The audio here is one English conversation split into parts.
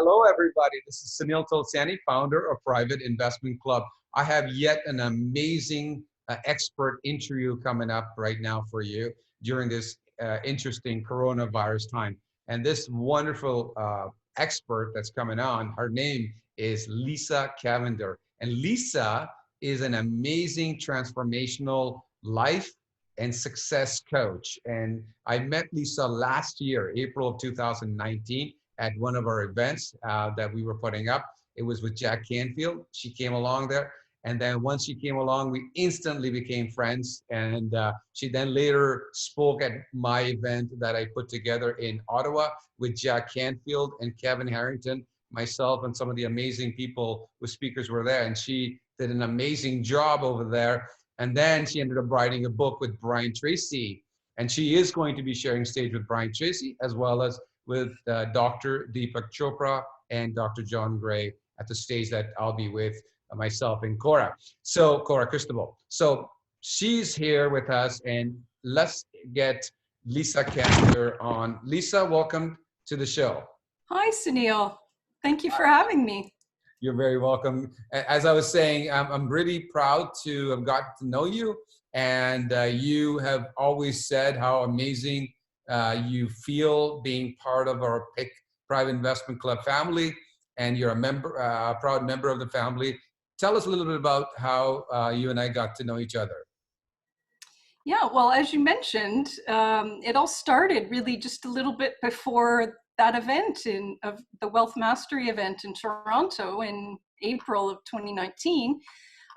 Hello, everybody. This is Tulsiani, founder of Private Investment Club. I have yet an amazing expert interview coming up right now for you during this interesting coronavirus time. And this wonderful expert that's coming on, her name is Lisa Cavender. And Lisa is an amazing transformational life and success coach. And I met Lisa last year, April of 2019, at one of our events that we were putting up. It was with Jack Canfield. She came along there. And then once she came along, we instantly became friends. And she then later spoke at my event that I put together in Ottawa with Jack Canfield and Kevin Harrington, myself, and some of the amazing people with speakers were there. And she did an amazing job over there. And then she ended up writing a book with Brian Tracy. And she is going to be sharing stage with Brian Tracy, as well as with Dr. Deepak Chopra and Dr. John Gray at the stage that I'll be with myself and Cora. So Cora Cristobal. So she's here with us, and let's get Lisa Cavender on. Lisa, welcome to the show. Hi, Sunil. Thank you for having me. You're very welcome. As I was saying, I'm really proud to have gotten to know you, and you have always said how amazing you feel being part of our PIC Private Investment Club family, and you're a proud member of the family. Tell us a little bit about how you and I got to know each other. Yeah, well, as you mentioned, it all started really just a little bit before that event of the Wealth Mastery event in Toronto in April of 2019.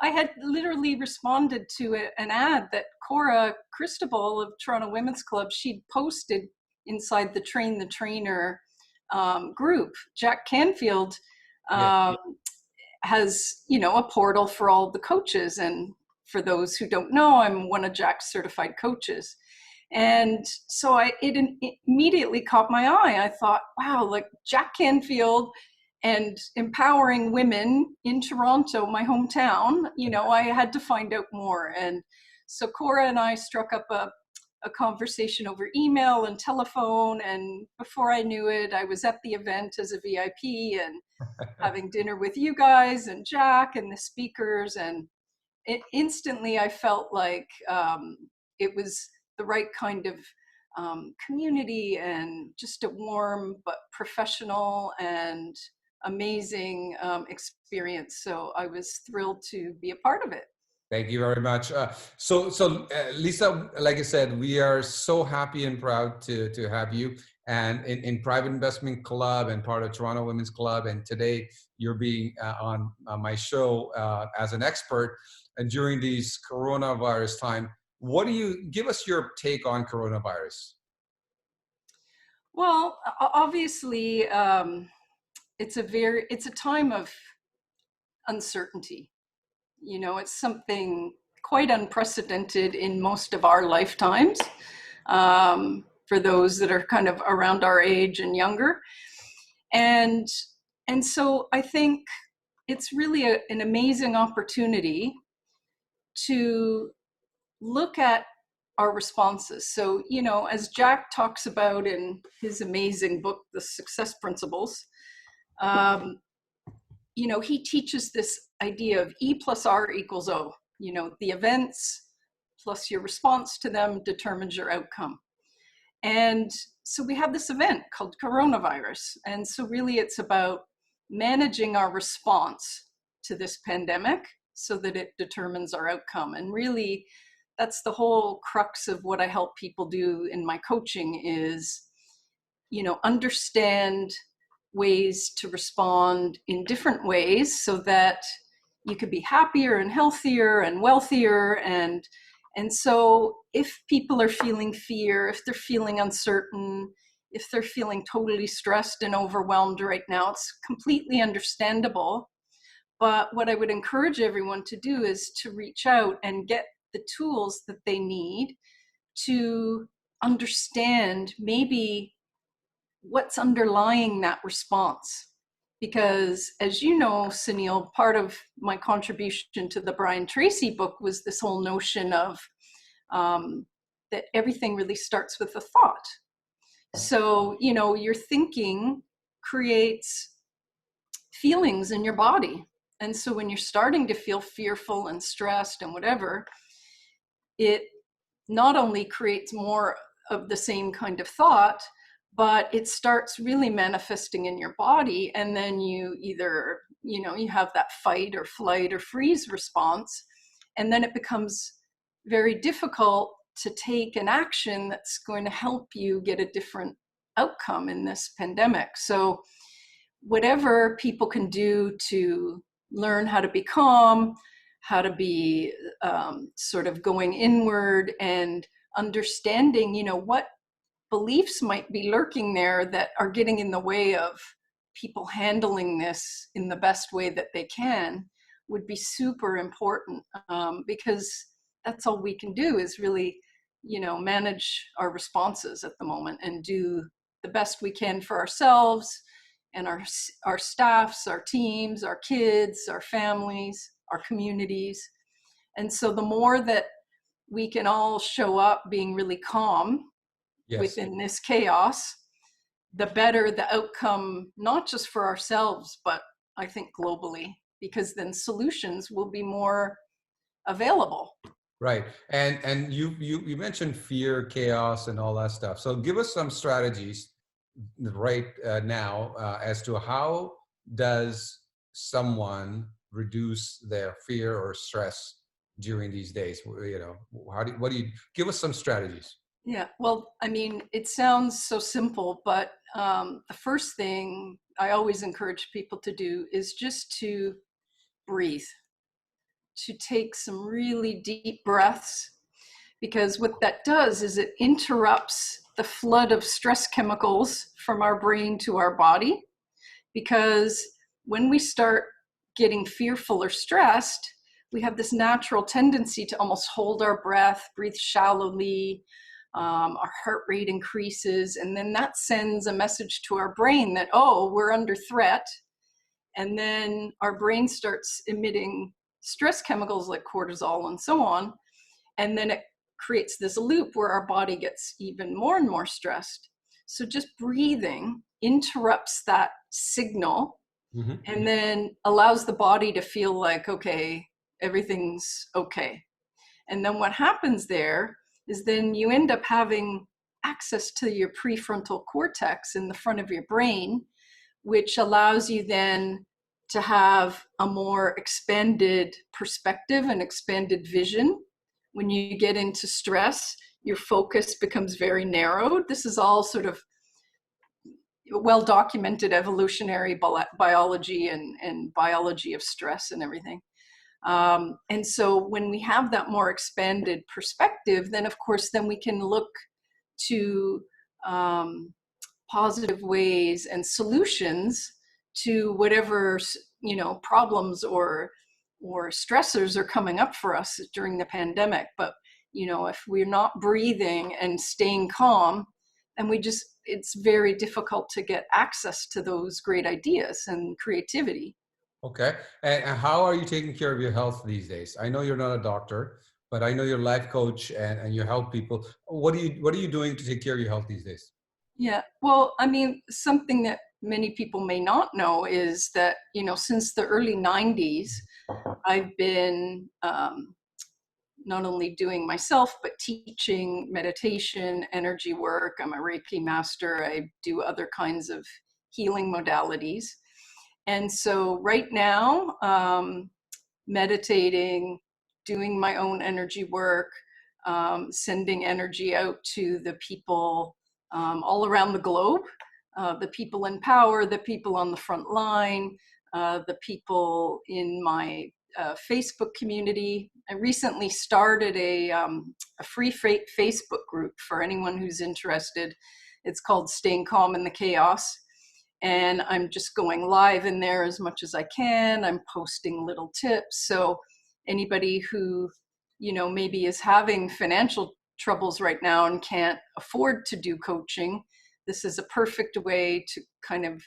I had literally responded to an ad that Cora Cristobal of Toronto Women's Club, she'd posted inside the Train the Trainer group. Jack Canfield has, a portal for all the coaches. And for those who don't know, I'm one of Jack's certified coaches. And so it immediately caught my eye. I thought, wow, like Jack Canfield and empowering women in Toronto, my hometown, I had to find out more. And so Cora and I struck up a conversation over email and telephone. And before I knew it, I was at the event as a VIP and having dinner with you guys and Jack and the speakers. And instantly I felt like it was the right kind of community and just a warm but professional and amazing experience. So I was thrilled to be a part of it. Thank you very much. So Lisa, like I said, we are so happy and proud to have you and in Private Investment Club and part of Toronto Women's Club. And today you're being on my show as an expert. And during these coronavirus time, give us your take on coronavirus? Well, obviously, it's a time of uncertainty. It's something quite unprecedented in most of our lifetimes, for those that are kind of around our age and younger. And so I think it's really an amazing opportunity to look at our responses. So, as Jack talks about in his amazing book, The Success Principles, he teaches this idea of E plus R equals O. The events plus your response to them determines your outcome. And so we have this event called coronavirus. And so really it's about managing our response to this pandemic so that it determines our outcome. And really, that's the whole crux of what I help people do in my coaching is, understand ways to respond in different ways so that you could be happier and healthier and wealthier. And so if people are feeling fear, if they're feeling uncertain, if they're feeling totally stressed and overwhelmed right now, it's completely understandable. But what I would encourage everyone to do is to reach out and get the tools that they need to understand maybe what's underlying that response. Because as you know, Sunil, part of my contribution to the Brian Tracy book was this whole notion of that everything really starts with a thought. So, your thinking creates feelings in your body. And so when you're starting to feel fearful and stressed and whatever, it not only creates more of the same kind of thought, but it starts really manifesting in your body. And then you either, you have that fight or flight or freeze response. And then it becomes very difficult to take an action that's going to help you get a different outcome in this pandemic. So whatever people can do to learn how to be calm, how to be sort of going inward and understanding, what beliefs might be lurking there that are getting in the way of people handling this in the best way that they can, would be super important, because that's all we can do is really, manage our responses at the moment and do the best we can for ourselves and our staffs, our teams, our kids, our families, our communities. And so the more that we can all show up being really calm Yes. within this chaos, the better the outcome, not just for ourselves, but I think globally, because then solutions will be more available. Right. And you mentioned fear, chaos, and all that stuff. So give us some strategies right now as to how does someone reduce their fear or stress during these days? What do you give us some strategies? Yeah, well, I mean, it sounds so simple, but the first thing I always encourage people to do is just to breathe, to take some really deep breaths, because what that does is it interrupts the flood of stress chemicals from our brain to our body. Because when we start getting fearful or stressed, we have this natural tendency to almost hold our breath, breathe shallowly, our heart rate increases, and then that sends a message to our brain that, oh, we're under threat. And then our brain starts emitting stress chemicals like cortisol and so on. And then it creates this loop where our body gets even more and more stressed. So just breathing interrupts that signal, Mm-hmm. and then allows the body to feel like, okay, everything's okay. And then what happens there is then you end up having access to your prefrontal cortex in the front of your brain, which allows you then to have a more expanded perspective and expanded vision. When you get into stress, your focus becomes very narrowed. This is all sort of well-documented evolutionary biology and biology of stress and everything. And so when we have that more expanded perspective, then of course, then we can look to positive ways and solutions to whatever, problems or stressors are coming up for us during the pandemic. But, if we're not breathing and staying calm, and it's very difficult to get access to those great ideas and creativity. Okay. And how are you taking care of your health these days? I know you're not a doctor, but I know you're a life coach and you help people. What are you doing to take care of your health these days? Yeah, well, I mean, something that many people may not know is that, since the early 90s, I've been not only doing myself, but teaching meditation, energy work. I'm a Reiki master. I do other kinds of healing modalities. And so right now, meditating, doing my own energy work, sending energy out to the people all around the globe, the people in power, the people on the front line, the people in my Facebook community. I recently started a free Facebook group for anyone who's interested. It's called Staying Calm in the Chaos. And I'm just going live in there as much as I can. I'm posting little tips. So anybody who, maybe is having financial troubles right now and can't afford to do coaching, this is a perfect way to kind of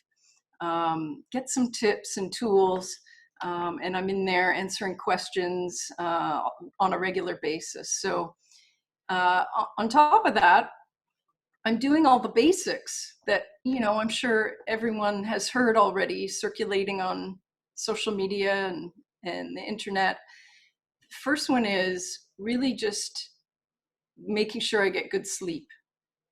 get some tips and tools. And I'm in there answering questions on a regular basis. So on top of that, I'm doing all the basics that, I'm sure everyone has heard already circulating on social media and the internet. First one is really just making sure I get good sleep.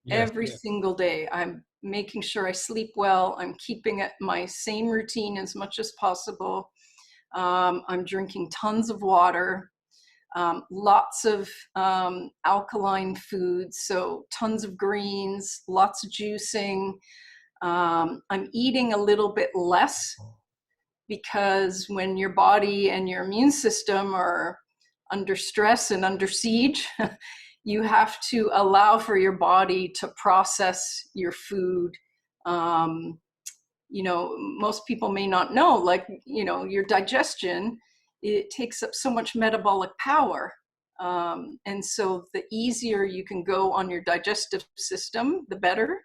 Yes, Every yes. single day, I'm making sure I sleep well. I'm keeping it my same routine as much as possible. I'm drinking tons of water, lots of alkaline foods, so tons of greens, lots of juicing. I'm eating a little bit less because when your body and your immune system are under stress and under siege, you have to allow for your body to process your food. Most people may not know, like, your digestion, it takes up so much metabolic power. And so the easier you can go on your digestive system, the better.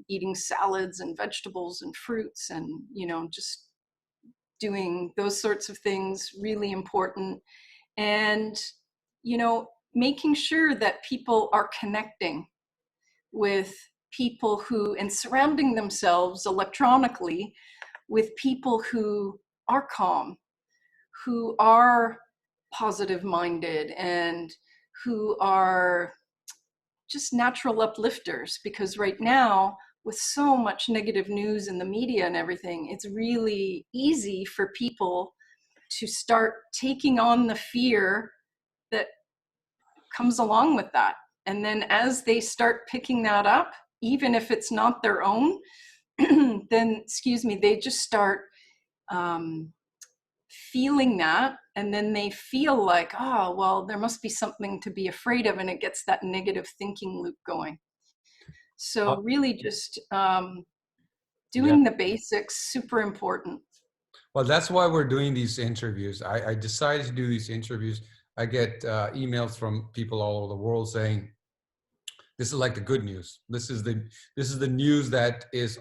Eating salads and vegetables and fruits and, just doing those sorts of things, really important. And, making sure that people are connecting with people who, and surrounding themselves electronically with people who are calm, who are positive minded, and who are just natural uplifters. Because right now, with so much negative news in the media and everything, it's really easy for people to start taking on the fear that comes along with that. And then as they start picking that up, even if it's not their own, then, they just start feeling that. And then they feel like, oh, well, there must be something to be afraid of. And it gets that negative thinking loop going. Uh, So really just yeah. doing the basics, super important. Well, that's why we're doing these interviews. I decided to do these interviews. I get emails from people all over the world saying, this is like the good news. This is the news that is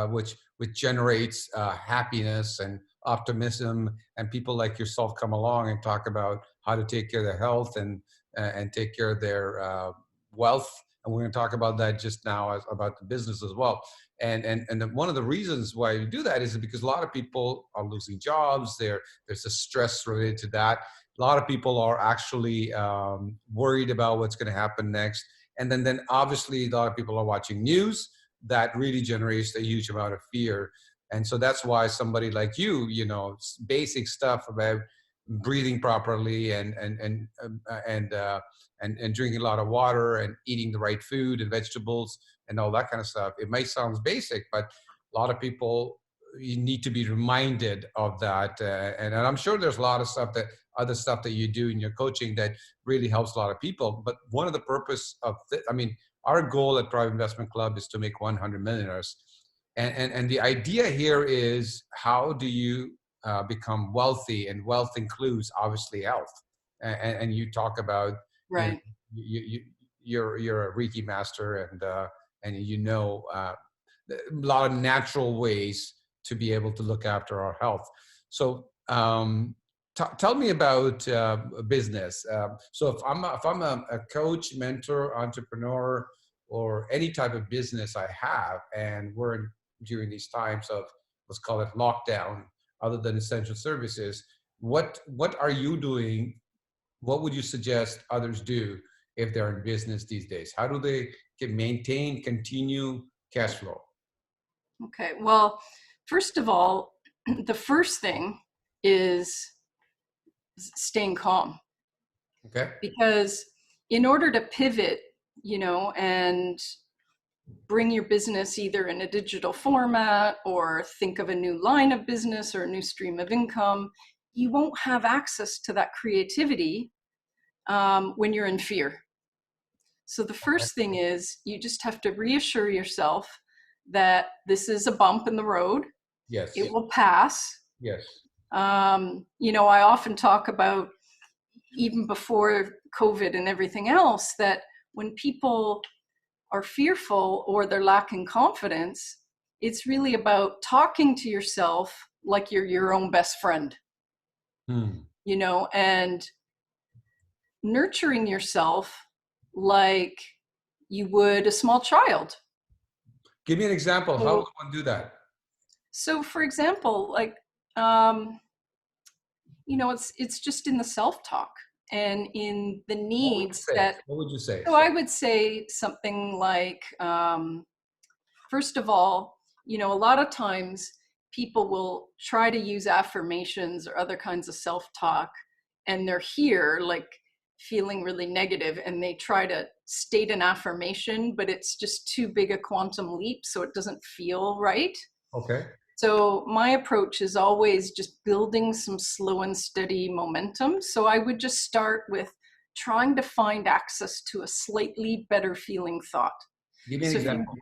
which generates happiness and optimism. And people like yourself come along and talk about how to take care of their health and take care of their wealth. And we're going to talk about that just now, about the business as well. And one of the reasons why we do that is because a lot of people are losing jobs. There's a stress related to that. A lot of people are actually worried about what's going to happen next. And then obviously a lot of people are watching news that really generates a huge amount of fear. And so that's why somebody like you, basic stuff about breathing properly and drinking a lot of water and eating the right food and vegetables and all that kind of stuff. It might sound basic, but a lot of people, you need to be reminded of that. And I'm sure there's a lot of other stuff that you do in your coaching that really helps a lot of people. But one of the purpose of our goal at Private Investment Club is to make 100 millionaires. And the idea here is, how do you become wealthy? And wealth includes obviously health. And you talk about, Right. you're a Reiki master, and a lot of natural ways to be able to look after our health. So tell me about business. So if I'm a coach, mentor, entrepreneur, or any type of business I have, and during these times of, let's call it lockdown, other than essential services, what are you doing? What would you suggest others do if they're in business these days? How do they continue cash flow? Okay. Well, first of all, the first thing is staying calm. Okay. Because in order to pivot, and bring your business either in a digital format or think of a new line of business or a new stream of income, you won't have access to that creativity when you're in fear. So the first thing is, you just have to reassure yourself that this is a bump in the road. Yes. It will pass. Yes. I often talk about, even before COVID and everything else, that when people are fearful or they're lacking confidence, it's really about talking to yourself like you're your own best friend, and nurturing yourself like you would a small child. Give me an example. How So, would one do that? so for example, like, um, it's just in the self-talk and in the What would you needs say? that. What would you say? So I would say something like, first of all, a lot of times people will try to use affirmations or other kinds of self-talk, and they're here like feeling really negative, and they try to state an affirmation, but it's just too big a quantum leap, so it doesn't feel right. Okay. So my approach is always just building some slow and steady momentum. So I would just start with trying to find access to a slightly better feeling thought. Give me an So example.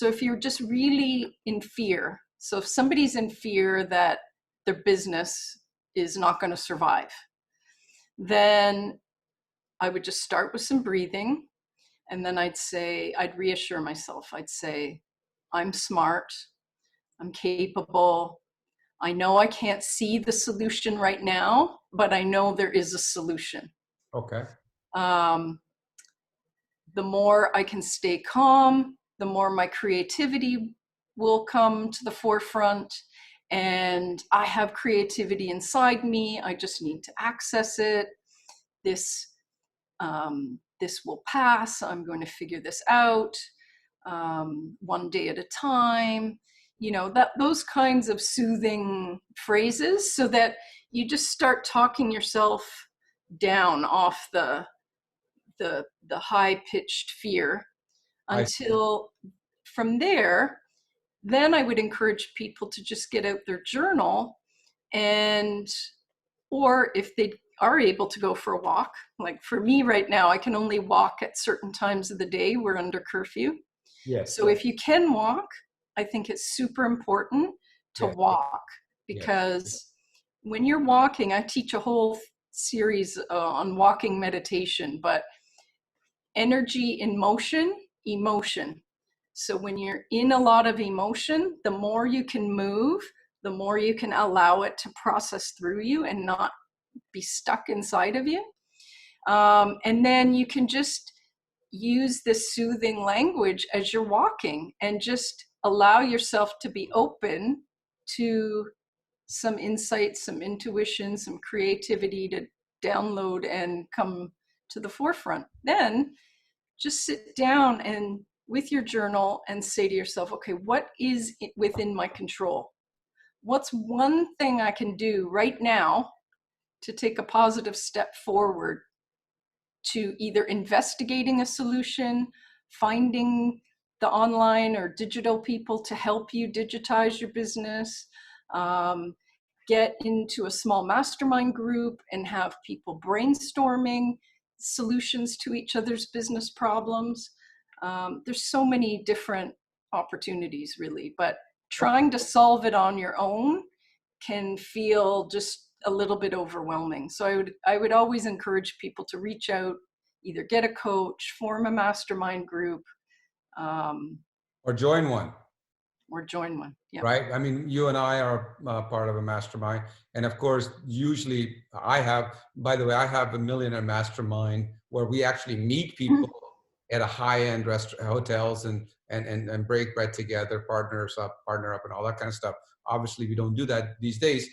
if you're just really in fear, so if somebody's in fear that their business is not going to survive, then I would just start with some breathing. And then I'd reassure myself. I'd say, I'm smart, I'm capable. I know I can't see the solution right now, but I know there is a solution. Okay. Um, the more I can stay calm, the more my creativity will come to the forefront. And I have creativity inside me. I just need to access it. This this will pass. I'm going to figure this out, one day at a time. Those kinds of soothing phrases, so that you just start talking yourself down off the high pitched fear, I until from there, then I would encourage people to just get out their journal, and or if they are able to go for a walk. Like for me right now, I can only walk at certain times of the day. We're under curfew. Yes. So if you can walk, I think it's super important to Yes. walk, Yes. because when you're walking, I teach a whole series on walking meditation, but energy in motion, emotion. So when you're in a lot of emotion, the more you can move, the more you can allow it to process through you and not be stuck inside of you. And then you can just use this soothing language as you're walking, and just allow yourself to be open to some insight, some intuition, some creativity to download and come to the forefront. Then just sit down and with your journal and say to yourself, okay, what is within my control? What's one thing I can do right now to take a positive step forward to either investigating a solution, finding the online or digital people to help you digitize your business, get into a small mastermind group and have people brainstorming solutions to each other's business problems. There's so many different opportunities, really, but trying to solve it on your own can feel just a little bit overwhelming. So I would always encourage people to reach out, either get a coach, form a mastermind group, um, Or join one. or join one. Yeah. Right? I mean, you and I are part of a mastermind. And of course, usually by the way, I have a millionaire mastermind where we actually meet people at a high-end hotels and break bread together, partner up and all that kind of stuff. Obviously, we don't do that these days.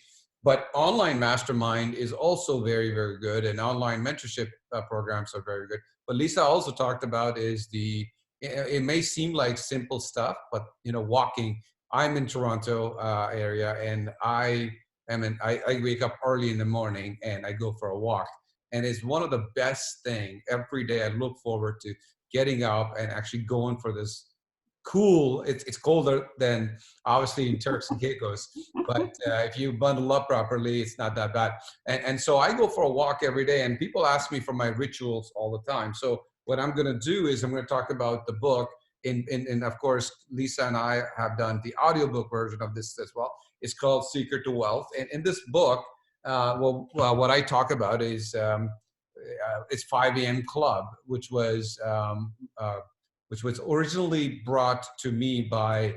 But online mastermind is also very, very good. And online mentorship programs are very good. But Lisa also talked about it may seem like simple stuff, but walking. I'm in Toronto area, and I wake up early in the morning and I go for a walk, and it's one of the best thing every day. I look forward to getting up and actually going for this cool. It's colder than obviously in Turks and Caicos, but if you bundle up properly, it's not that bad. And so I go for a walk every day, and people ask me for my rituals all the time. So what I'm going to do is I'm going to talk about the book. And of course, Lisa and I have done the audiobook version of this as well. It's called Secret to Wealth. And in this book, what I talk about is it's 5 a.m. Club, which was originally brought to me by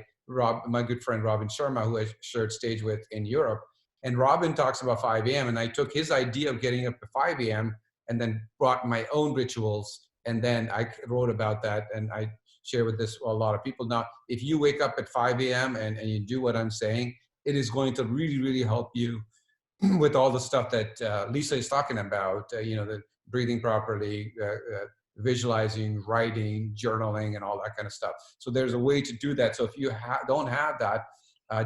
my good friend Robin Sharma, who I shared stage with in Europe. And Robin talks about 5 a.m. and I took his idea of getting up at 5 a.m. and then brought my own rituals And then I wrote about that, and I share with this a lot of people. Now, if you wake up at 5 a.m. and you do what I'm saying, it is going to really, really help you with all the stuff that Lisa is talking about, the breathing properly, visualizing, writing, journaling, and all that kind of stuff. So there's a way to do that. So if you don't have that,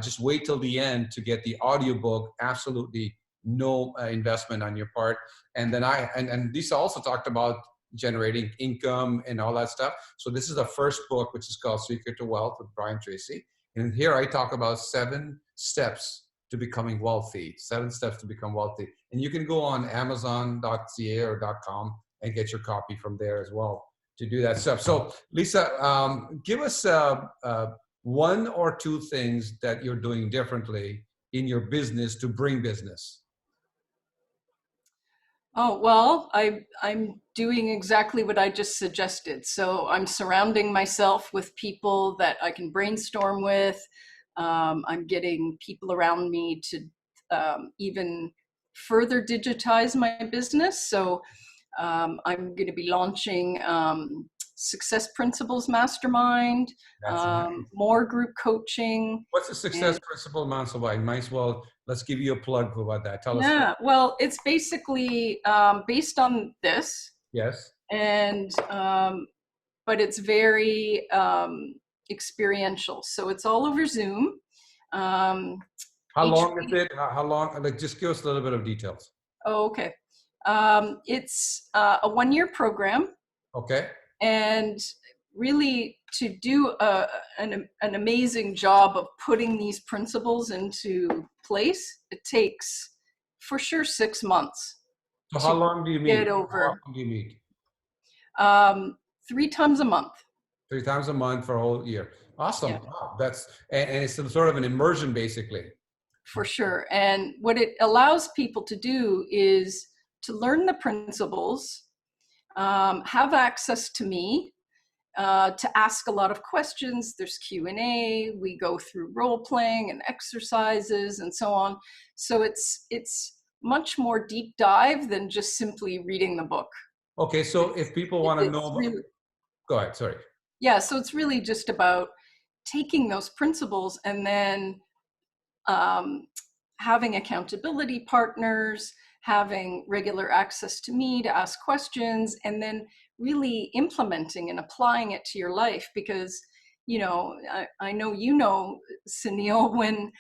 just wait till the end to get the audiobook. Absolutely no investment on your part. And then and Lisa also talked about generating income and all that stuff. So this is the first book, which is called Secret to Wealth with Brian Tracy. And here I talk about 7 steps to becoming wealthy, 7 steps to become wealthy. And you can go on amazon.ca or .com and get your copy from there as well to do that stuff. So Lisa, give us 1 or 2 things that you're doing differently in your business to bring business. Oh, well, I'm doing exactly what I just suggested. So I'm surrounding myself with people that I can brainstorm with. I'm getting people around me to even further digitize my business. So I'm going to be launching Success Principles Mastermind, That's nice. more group coaching. What's the Success Principle Mastermind? Might as well, let's give you a plug for about that. Tell us. Yeah, well, it's basically based on this. Yes. And but it's very experiential. So it's all over Zoom. How long is it? How long? Like, just give us a little bit of details. Oh, okay. It's a 1-year program. Okay. And really, to do an amazing job of putting these principles into place, it takes for sure 6 months. So how long do you meet? Get over. How long do you meet? 3 times a month. 3 times a month for a whole year. Awesome. Yeah. Wow, that's and it's some sort of an immersion, basically. For sure. And what it allows people to do is to learn the principles, have access to me, to ask a lot of questions. There's Q&A. We go through role playing and exercises and so on. So it's much more deep dive than just simply reading the book. Okay, so if people want to know, really, go ahead. Sorry. Yeah, so it's really just about taking those principles and then having accountability partners, having regular access to me to ask questions, and then really implementing and applying it to your life. Because, I know, Sunil, when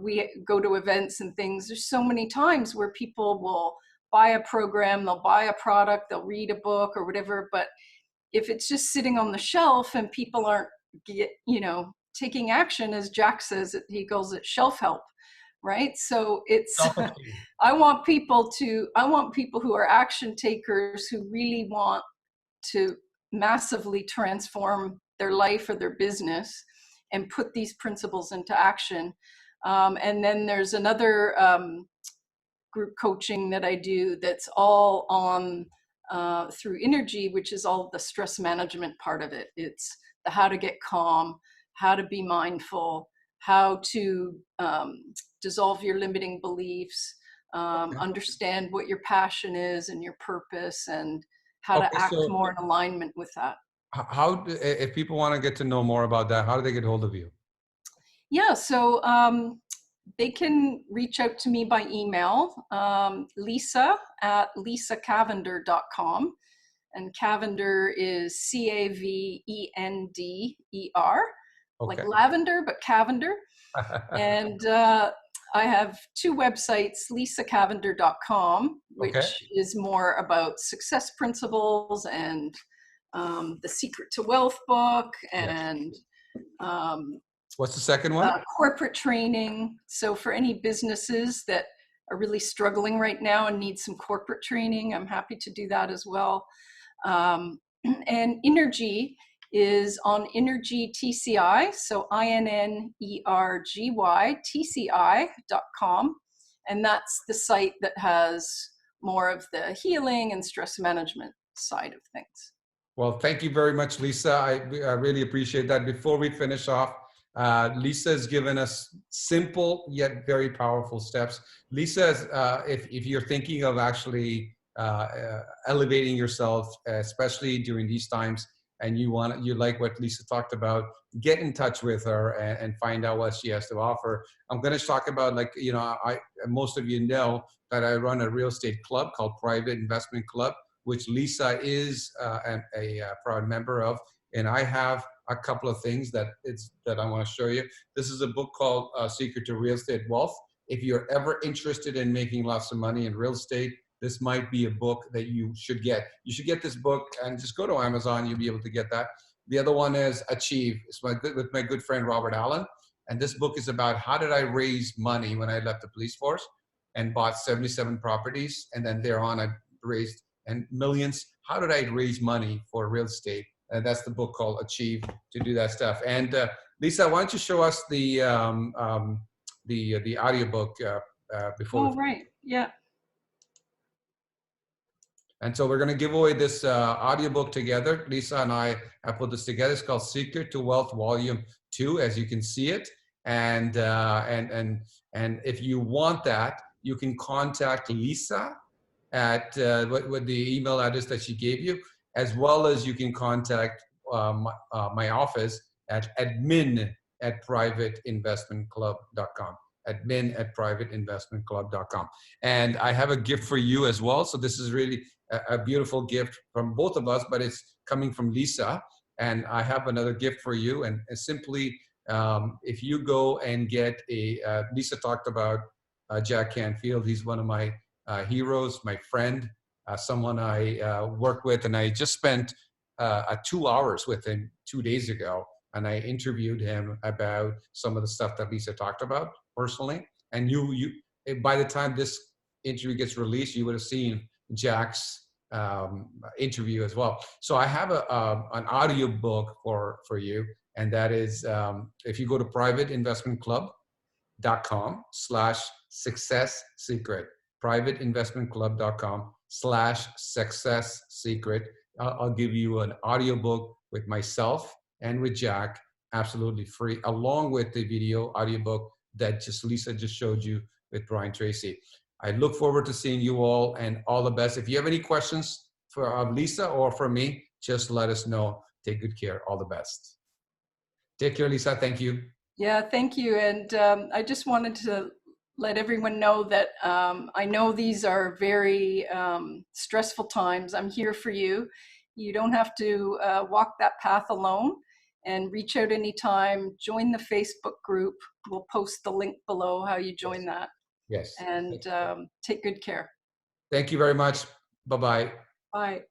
we go to events and things, there's so many times where people will buy a program, they'll buy a product, they'll read a book or whatever, but if it's just sitting on the shelf and people aren't taking action, as Jack says, he calls it shelf help, right? So it's I want people who are action takers, who really want to massively transform their life or their business and put these principles into action. And then there's another group coaching that I do that's all on through energy, which is all the stress management part of it. It's the how to get calm, how to be mindful, how to dissolve your limiting beliefs, understand what your passion is and your purpose, and how to act more in alignment with that. How, if people want to get to know more about that, how do they get hold of you? Yeah, so they can reach out to me by email, Lisa at lisacavender.com. And Cavender is Cavender, like lavender, but Cavender. And I have 2 websites, lisacavender.com, which is more about success principles and the Secret to Wealth book, and what's the second one? Corporate training. So for any businesses that are really struggling right now and need some corporate training, I'm happy to do that as well. And energy is on Energy TCI, so INNERGY.TCI.com. And that's the site that has more of the healing and stress management side of things. Well, thank you very much, Lisa. I really appreciate that. Before we finish off, Lisa has given us simple yet very powerful steps. Lisa, if you're thinking of actually elevating yourself, especially during these times, and you like what Lisa talked about, get in touch with her and find out what she has to offer. I'm going to talk about, like, most of you know that I run a real estate club called Private Investment Club, which Lisa is a proud member of. And I have a couple of things that I want to show you. This is a book called Secret to Real Estate Wealth. If you're ever interested in making lots of money in real estate, this might be a book that you should get. You should get this book and just go to Amazon. You'll be able to get that. The other one is Achieve. It's with my good friend, Robert Allen. And this book is about how did I raise money when I left the police force and bought 77 properties. And then thereon I raised millions. How did I raise money for real estate? And that's the book called Achieve, to do that stuff. And Lisa, why don't you show us the audiobook before? Oh, right. Yeah. And so we're going to give away this audiobook together. Lisa and I have put this together. It's called Secret to Wealth Volume 2, as you can see it. And if you want that, you can contact Lisa at with the email address that she gave you, as well as you can contact my office at admin@privateinvestmentclub.com. admin@privateinvestmentclub.com. And I have a gift for you as well. So this is really a beautiful gift from both of us, but it's coming from Lisa. And I have another gift for you. And simply, if you go and get Lisa talked about Jack Canfield. He's one of my heroes, my friend, someone I work with. And I just spent 2 hours with him 2 days ago. And I interviewed him about some of the stuff that Lisa talked about personally. And you by the time this interview gets released, you would have seen Jack's interview as well. So I have an audio book for you. And that is, if you go to privateinvestmentclub.com/success secret, privateinvestmentclub.com/success secret, I'll give you an audiobook with myself and with Jack, absolutely free, along with the video audiobook that Lisa just showed you with Brian Tracy. I look forward to seeing you all, and all the best. If you have any questions for Lisa or for me, just let us know. Take good care. All the best. Take care, Lisa. Thank you. Yeah, thank you. And I just wanted to let everyone know that I know these are very stressful times. I'm here for you. You don't have to walk that path alone, and reach out anytime. Join the Facebook group. We'll post the link below how you join that. Yes. And take good care. Thank you very much. Bye-bye. Bye.